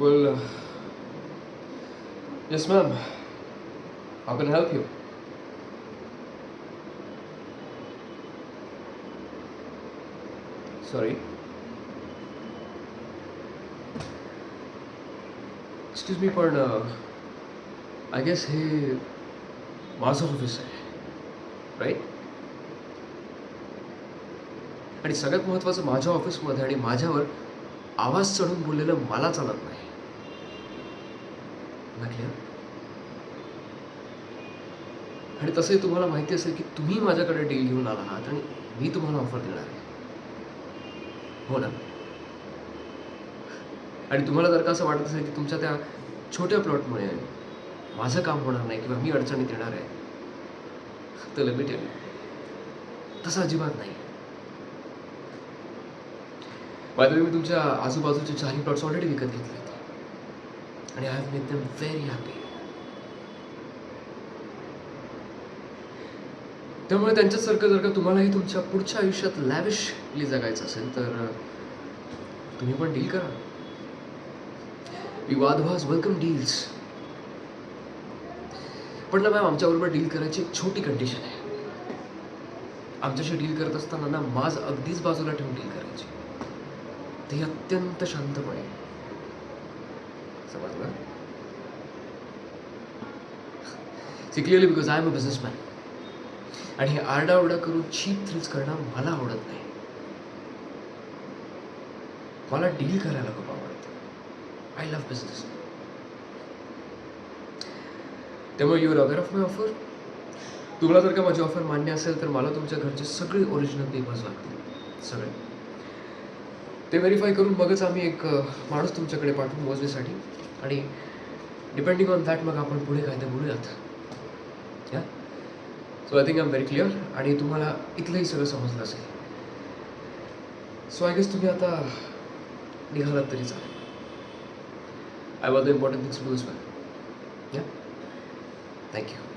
Well, yes, ma'am. How can I help you? Sorry. Excuse me, पण I guess हे माझं office आहे, right? आणि सगळ्यात महत्त्वाचं माझ्या ऑफिसमध्ये आणि माझ्यावर आवाज चढवून बोललेलं मला चालत नाही. ना क्लिअर? आणि तसंही तुम्हाला माहिती असेल की तुम्ही माझ्याकडे डील घेऊन आला आहात आणि मी तुम्हाला ऑफर देणार आहे. हो ना? आणि तुम्हाला जर का असं वाटत असेल की तुमच्या त्या छोट्या प्लॉटमुळे माझं काम होणार नाही किंवा मी अडचणीत येणार आहे, तर लेट मी टेल यू, तसं अजिबात नाही. बाय द वे, मी तुमच्या आजूबाजूचे 4ही प्लॉट्स ऑलरेडी विकत घेतलेत आणि I have made them very happy. त्यामुळे त्यांच्यासारखं जर का तुम्हालाही तुमच्या पुढच्या आयुष्यात लॅविशली जगायचं असेल तर तुम्ही पण डील करा. विवादभास वेलकम डील्स. पण ना मॅम, आमच्याबरोबर डील करायची एक छोटी कंडिशन आहे. आमच्याशी डील करत असताना ना माज अगदीच बाजूला ठेवून डील करायची, ते अत्यंत शांतपणे. समजलं? Clearly because I am a businessman आणि हे आरडाओरडा करून चीप थ्रिल्स करणं मला आवडत नाही. मला डील करायला खूप आवडतं. I love business. त्यामुळे you are aware of my offer. तुम्हाला जर का माझी ऑफर मान्य असेल तर मला तुमच्या घरचे सगळे ओरिजिनल पेपर्स लागतील, सगळे. ते व्हेरीफाय करून मगच आम्ही एक माणूस तुमच्याकडे पाठवू मोजणीसाठी आणि डिपेंडिंग ऑन दॅट मग आपण पुढे काय ते बोलूयात. या so I think I am very clear आणि तुम्हाला इथलंही सगळं समजलं असेल. सो आय गेस तुम्ही आता निघालात तरी चालेल. I was the important things to do as well. या थँक्यू.